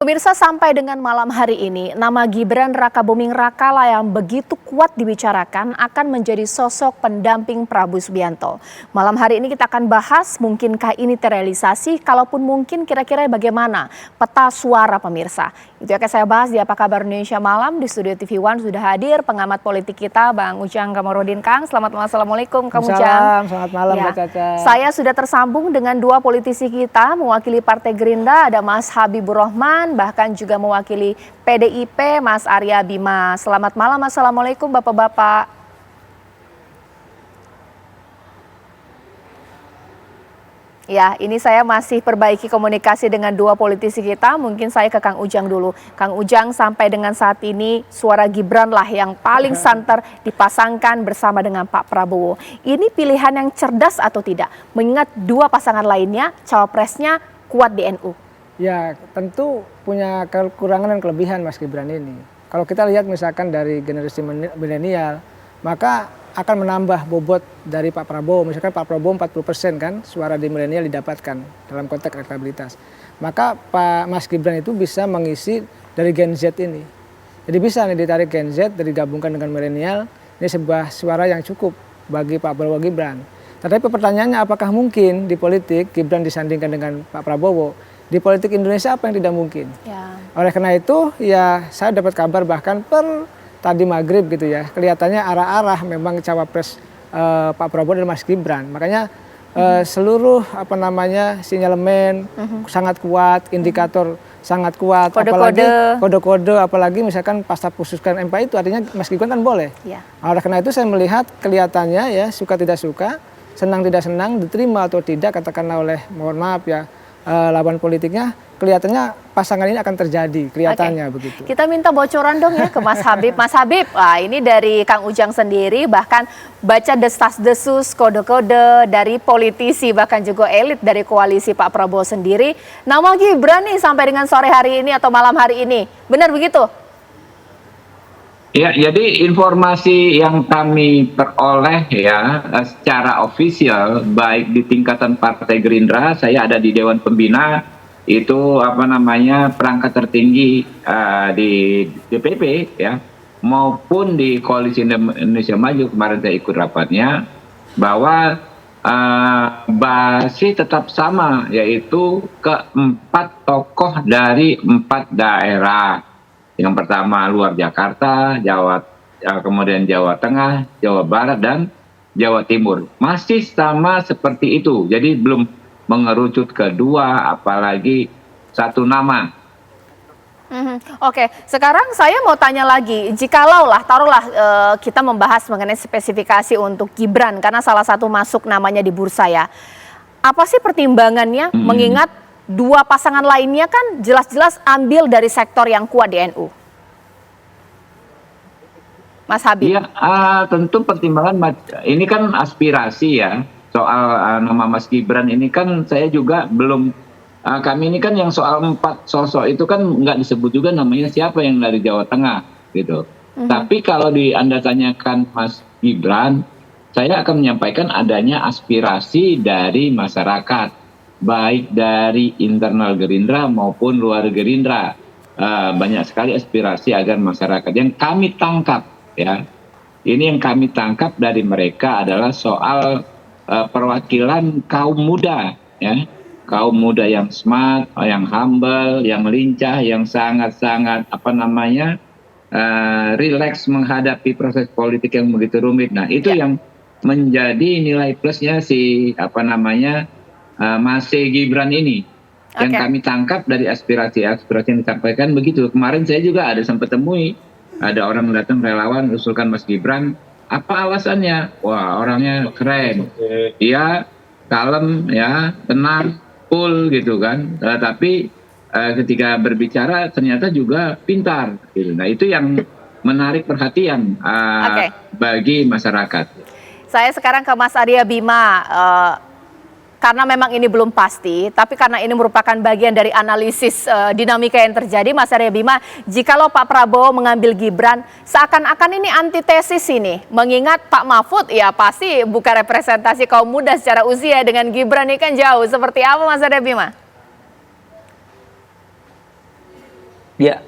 Pemirsa, sampai dengan malam hari ini, nama Gibran Rakabuming Raka lah yang begitu kuat dibicarakan akan menjadi sosok pendamping Prabowo Subianto. Malam hari ini kita akan bahas mungkinkah ini terrealisasi, kalaupun mungkin kira-kira bagaimana peta suara pemirsa. Itu akan saya bahas di Apa Kabar Indonesia Malam. Di studio TV One sudah hadir pengamat politik kita, Bang Ujang Komarudin. Kang, selamat malam. Assalamualaikum, Kang Ujang. Selamat malam, Mbak Caca. Saya sudah tersambung dengan dua politisi kita, mewakili Partai Gerindra, ada Mas Habibur Rahman, bahkan juga mewakili PDIP, Mas Arya Bima. Selamat malam, Assalamualaikum Bapak-Bapak. Ya, ini saya masih perbaiki komunikasi dengan dua politisi kita. Mungkin saya ke Kang Ujang dulu. Kang Ujang, sampai dengan saat ini suara Gibran lah yang paling santer dipasangkan bersama dengan Pak Prabowo. Ini pilihan yang cerdas atau tidak? Mengingat dua pasangan lainnya, cawapresnya kuat di NU. Ya, tentu punya kekurangan dan kelebihan Mas Gibran ini. Kalau kita lihat misalkan dari generasi milenial, maka akan menambah bobot dari Pak Prabowo. Misalkan Pak Prabowo 40% kan suara di milenial didapatkan dalam konteks elektabilitas. Maka Pak Mas Gibran itu bisa mengisi dari Gen Z ini. Jadi bisa nih ditarik Gen Z, digabungkan dengan milenial. Ini sebuah suara yang cukup bagi Pak Prabowo Gibran. Tetapi pertanyaannya, apakah mungkin di politik Gibran disandingkan dengan Pak Prabowo? Di politik Indonesia apa yang tidak mungkin? Ya. Oleh karena itu ya saya dapat kabar bahkan tadi maghrib gitu ya, kelihatannya arah-arah memang cawapres Pak Prabowo dan Mas Gibran. Makanya seluruh sinyalemen sangat kuat, indikator sangat kuat, apalagi kode-kode, apalagi misalkan pasca putuskan MK itu artinya Mas Gibran kan boleh. Ya. Oleh karena itu saya melihat kelihatannya ya suka tidak suka, senang tidak senang, diterima atau tidak katakanlah oleh, mohon maaf ya, lawan politiknya, kelihatannya pasangan ini akan terjadi, kelihatannya begitu. Kita minta bocoran dong ya ke Mas Habib. Mas Habib, ini dari Kang Ujang sendiri, bahkan baca desas-desus, kode-kode dari politisi, bahkan juga elit dari koalisi Pak Prabowo sendiri. Nama Gibran nih sampai dengan sore hari ini atau malam hari ini, benar begitu? Ya, jadi informasi yang kami peroleh ya secara ofisial, baik di tingkatan Partai Gerindra, saya ada di Dewan Pembina, itu perangkat tertinggi di DPP ya, maupun di Koalisi Indonesia Maju, kemarin saya ikut rapatnya, bahwa basis tetap sama, yaitu keempat tokoh dari 4 daerah. Yang pertama luar Jakarta, kemudian Jawa Tengah, Jawa Barat, dan Jawa Timur. Masih sama seperti itu, jadi belum mengerucut kedua, apalagi satu nama. Oke, sekarang saya mau tanya lagi, jikalau lah, taruhlah kita membahas mengenai spesifikasi untuk Gibran, karena salah satu masuk namanya di bursa ya. Apa sih pertimbangannya mengingat dua pasangan lainnya kan jelas-jelas ambil dari sektor yang kuat di NU? Mas Habib. Iya, tentu pertimbangan ini kan aspirasi ya. Soal nama Mas Gibran ini kan saya juga belum, kami ini kan yang soal 4 sosok itu kan nggak disebut juga namanya siapa yang dari Jawa Tengah gitu. Tapi kalau Anda tanyakan Mas Gibran, saya akan menyampaikan adanya aspirasi dari masyarakat, baik dari internal Gerindra maupun luar Gerindra. Banyak sekali aspirasi agar masyarakat yang kami tangkap ya, ini yang kami tangkap dari mereka adalah soal perwakilan kaum muda ya, kaum muda yang smart, yang humble, yang lincah, yang sangat-sangat relax menghadapi proses politik yang begitu rumit. Nah itu yang menjadi nilai plusnya si Mas Gibran ini, yang kami tangkap dari aspirasi-aspirasi yang disampaikan begitu. Kemarin saya juga ada sempat temui, ada orang datang relawan usulkan Mas Gibran, apa alasannya? Wah, orangnya keren, dia kalem ya, tenang, cool gitu kan. Tapi ketika berbicara ternyata juga pintar gitu. Nah itu yang menarik perhatian bagi masyarakat. Saya sekarang ke Mas Arya Bima. Karena memang ini belum pasti, tapi karena ini merupakan bagian dari analisis dinamika yang terjadi, Mas Arya Bima, jikalau Pak Prabowo mengambil Gibran, seakan-akan ini antitesis ini, mengingat Pak Mahfud ya pasti bukan representasi kaum muda secara usia, dengan Gibran ini kan jauh. Seperti apa Mas Arya Bima? Ya,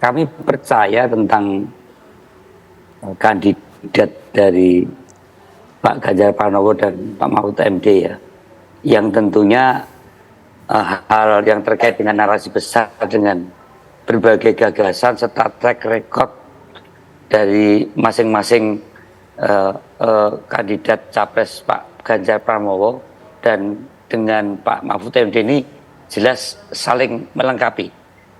kami percaya tentang kandidat dari Pak Ganjar Pranowo dan Pak Mahfud MD ya, yang tentunya hal yang terkait dengan narasi besar dengan berbagai gagasan serta track record dari masing-masing kandidat capres Pak Ganjar Pranowo dan dengan Pak Mahfud MD ini jelas saling melengkapi.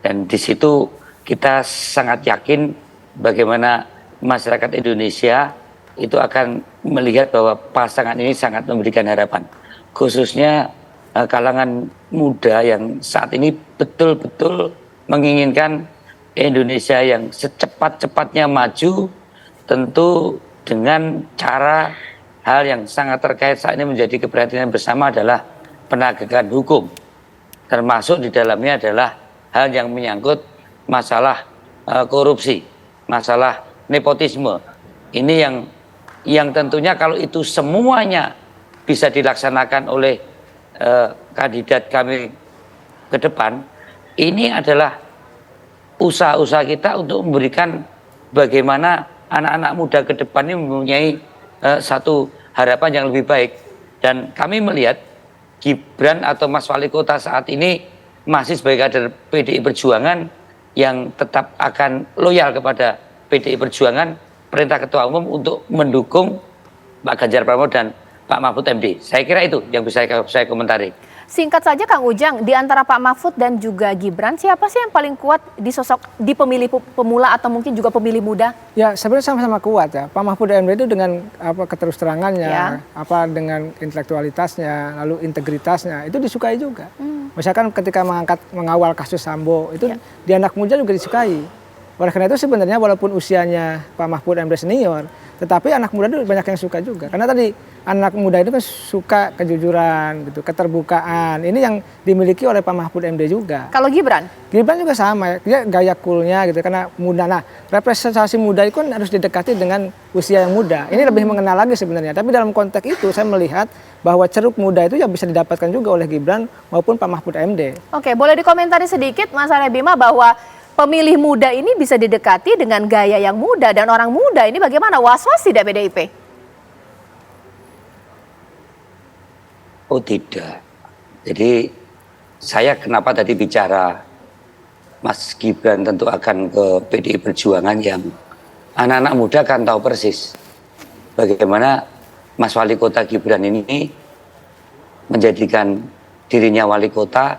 Dan di situ kita sangat yakin bagaimana masyarakat Indonesia itu akan melihat bahwa pasangan ini sangat memberikan harapan. Khususnya kalangan muda yang saat ini betul-betul menginginkan Indonesia yang secepat-cepatnya maju, tentu dengan cara hal yang sangat terkait saat ini menjadi keperhatian bersama adalah penegakan hukum. Termasuk di dalamnya adalah hal yang menyangkut masalah korupsi, masalah nepotisme. Ini yang tentunya kalau itu semuanya bisa dilaksanakan oleh kandidat kami ke depan, ini adalah usaha-usaha kita untuk memberikan bagaimana anak-anak muda ke depan ini mempunyai satu harapan yang lebih baik. Dan kami melihat Gibran atau Mas Wali Kota saat ini masih sebagai kader PDI Perjuangan yang tetap akan loyal kepada PDI Perjuangan, perintah Ketua Umum untuk mendukung Pak Ganjar Pranowo dan Pak Mahfud MD. Saya kira itu yang bisa saya komentari. Singkat saja Kang Ujang, di antara Pak Mahfud dan juga Gibran, siapa sih yang paling kuat di pemilih pemula atau mungkin juga pemilih muda? Ya sebenarnya sama-sama kuat ya. Pak Mahfud MD itu dengan keterus-terangannya, Ya. dengan intelektualitasnya, lalu integritasnya, itu disukai juga. Misalkan ketika mengawal kasus Sambo, itu di anak muda juga disukai. Oleh karena itu sebenarnya walaupun usianya Pak Mahfud MD senior, tetapi anak muda itu banyak yang suka juga. Karena tadi anak muda itu kan suka kejujuran, gitu, keterbukaan. Ini yang dimiliki oleh Pak Mahfud MD juga. Kalau Gibran? Gibran juga sama, dia gaya coolnya gitu, karena muda. Nah, representasi muda itu kan harus didekati dengan usia yang muda. Ini lebih mengenal lagi sebenarnya. Tapi dalam konteks itu saya melihat bahwa ceruk muda itu ya bisa didapatkan juga oleh Gibran maupun Pak Mahfud MD. Oke, boleh dikomentari sedikit Mas Arya Bima bahwa pemilih muda ini bisa didekati dengan gaya yang muda dan orang muda ini bagaimana? Was-was tidak PDIP? Oh tidak. Jadi saya kenapa tadi bicara Mas Gibran tentu akan ke PDI Perjuangan yang anak-anak muda kan tahu persis bagaimana Mas Wali Kota Gibran ini menjadikan dirinya wali kota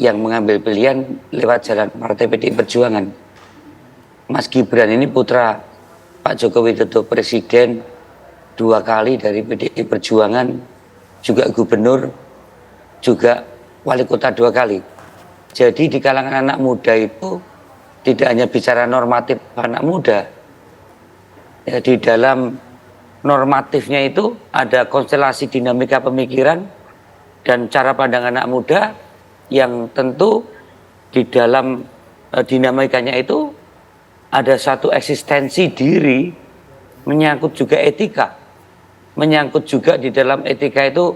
yang mengambil pilihan lewat jalan Partai PDI Perjuangan. Mas Gibran ini putra Pak Joko Widodo Presiden 2 kali dari PDI Perjuangan, juga gubernur, juga wali kota 2 kali. Jadi di kalangan anak muda itu tidak hanya bicara normatif anak muda, ya, di dalam normatifnya itu ada konstelasi dinamika pemikiran dan cara pandang anak muda yang tentu di dalam dinamikanya itu ada satu eksistensi diri, menyangkut juga etika, menyangkut juga di dalam etika itu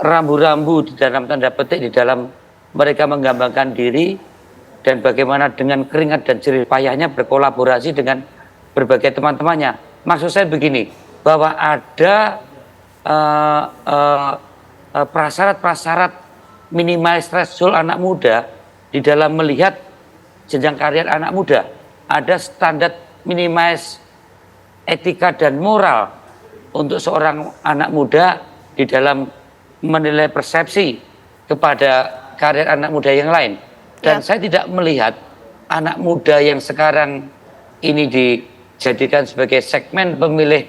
rambu-rambu di dalam tanda petik, di dalam mereka menggambarkan diri dan bagaimana dengan keringat dan jerih payahnya berkolaborasi dengan berbagai teman-temannya. Maksud saya begini, bahwa ada prasyarat-prasyarat minimalis threshold anak muda di dalam melihat jenjang karir anak muda. Ada standar minimalis etika dan moral untuk seorang anak muda di dalam menilai persepsi kepada karir anak muda yang lain. Dan saya tidak melihat anak muda yang sekarang ini dijadikan sebagai segmen pemilih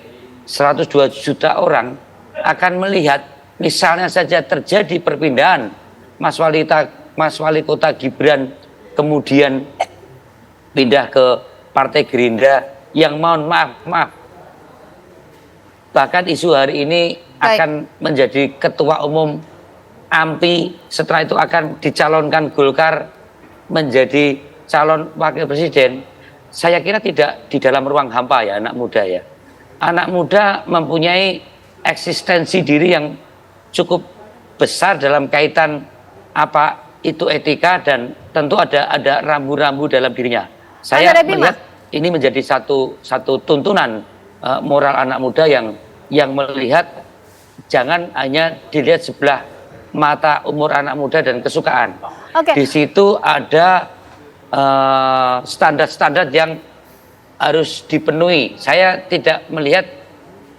102 juta orang akan melihat misalnya saja terjadi perpindahan Mas Wali Kota Gibran kemudian pindah ke Partai Gerindra yang mohon maaf bahkan isu hari ini akan menjadi ketua umum AMPI, setelah itu akan dicalonkan Golkar menjadi calon wakil presiden. Saya kira tidak di dalam ruang hampa ya anak muda ya. Anak muda mempunyai eksistensi diri yang cukup besar dalam kaitan itu etika dan tentu ada rambu-rambu dalam dirinya. Mas Saya Arya Bima. melihat ini menjadi satu tuntunan moral anak muda yang melihat jangan hanya dilihat sebelah mata umur anak muda dan kesukaan. Oke. Di situ ada standar-standar yang harus dipenuhi. Saya tidak melihat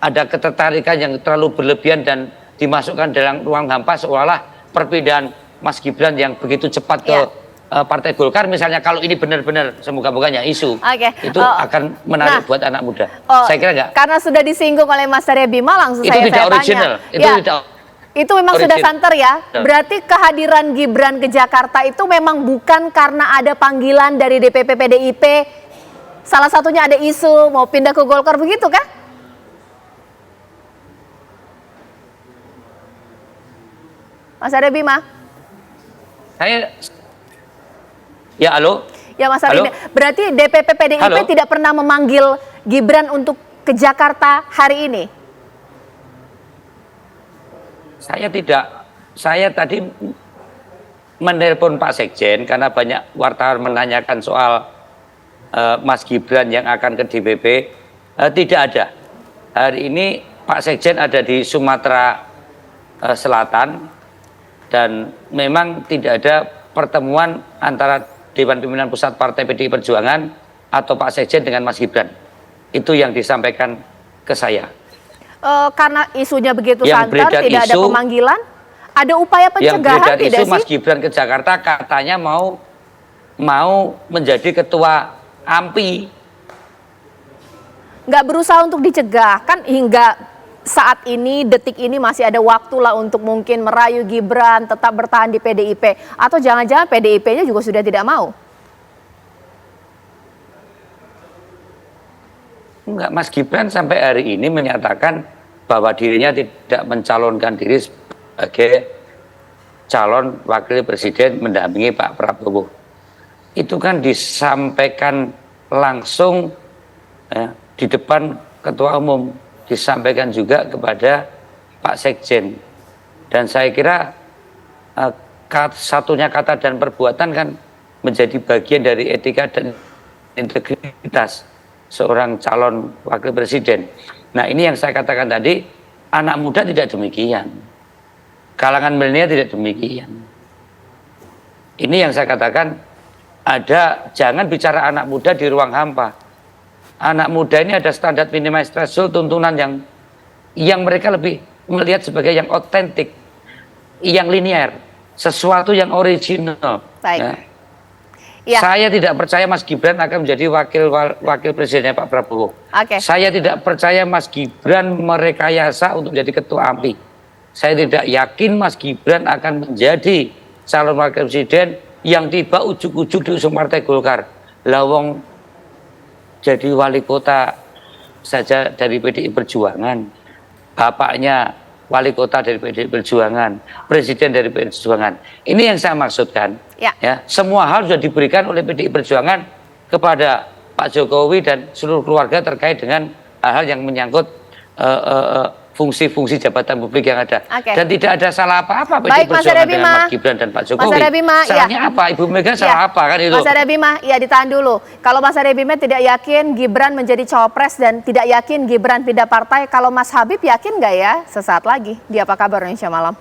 ada ketertarikan yang terlalu berlebihan dan dimasukkan dalam ruang hampa seolah-olah perpindahan Mas Gibran yang begitu cepat ke Partai Golkar misalnya, kalau ini benar-benar semoga-moganya isu itu akan menarik buat anak muda. Saya kira enggak. Karena sudah disinggung oleh Mas Arya Bima, langsung Itu saya tidak tanya. original. Itu tidak Itu memang sudah santer ya. Berarti kehadiran Gibran ke Jakarta itu memang bukan karena ada panggilan dari DPP PDIP. Salah satunya ada isu mau pindah ke Golkar, begitu kan? Mas Arya Bima. Ya, halo? Ya, Mas Arya Bima. Berarti DPP PDIP tidak pernah memanggil Gibran untuk ke Jakarta hari ini? Saya tadi menelpon Pak Sekjen karena banyak wartawan menanyakan soal Mas Gibran yang akan ke DPP. Tidak ada. Hari ini Pak Sekjen ada di Sumatera Selatan dan memang tidak ada pertemuan antara Dewan Pimpinan Pusat Partai PDI Perjuangan atau Pak Sekjen dengan Mas Gibran. Itu yang disampaikan ke saya. Karena isunya begitu yang santer, tidak ada pemanggilan, ada upaya pencegahan tidak sih? Mas Gibran ke Jakarta katanya mau menjadi ketua AMPI. Nggak berusaha untuk dicegah, kan hingga saat ini, detik ini masih ada waktu lah untuk mungkin merayu Gibran tetap bertahan di PDIP. Atau jangan-jangan PDIP-nya juga sudah tidak mau? Enggak, Mas Gibran sampai hari ini menyatakan bahwa dirinya tidak mencalonkan diri sebagai calon wakil presiden mendampingi Pak Prabowo. Itu kan disampaikan langsung di depan ketua umum, disampaikan juga kepada Pak Sekjen. Dan saya kira satunya kata dan perbuatan kan menjadi bagian dari etika dan integritas seorang calon wakil presiden. Nah, ini yang saya katakan tadi, anak muda tidak demikian. Kalangan milenial tidak demikian. Ini yang saya katakan, jangan bicara anak muda di ruang hampa. Anak muda ini ada standar minimal threshold tuntunan yang mereka lebih melihat sebagai yang otentik, yang linear, sesuatu yang original. Baik. Nah, ya. Saya tidak percaya Mas Gibran akan menjadi wakil presidennya Pak Prabowo. Saya tidak percaya Mas Gibran merekayasa untuk menjadi ketua AMPI. Saya tidak yakin Mas Gibran akan menjadi calon wakil presiden yang tiba ujuk-ujuk diusung Partai Golkar. Lawong jadi wali kota saja dari PDI Perjuangan, bapaknya wali kota dari PDI Perjuangan, presiden dari PDI Perjuangan. Ini yang saya maksudkan. Ya, semua hal sudah diberikan oleh PDI Perjuangan kepada Pak Jokowi dan seluruh keluarga terkait dengan hal-hal yang menyangkut fungsi-fungsi jabatan publik yang ada. Dan tidak ada salah apa-apa PDI Perjuangan dengan Mas Gibran dan Pak Jokowi. Mas Arya Bima, salahnya apa? Ibu Mega salah apa kan itu? Mas Arya Bima, ya ditahan dulu. Kalau Mas Arya Bima tidak yakin Gibran menjadi cawapres dan tidak yakin Gibran pindah partai, kalau Mas Habib yakin nggak ya? Sesaat lagi di Apa Kabar Indonesia Malam.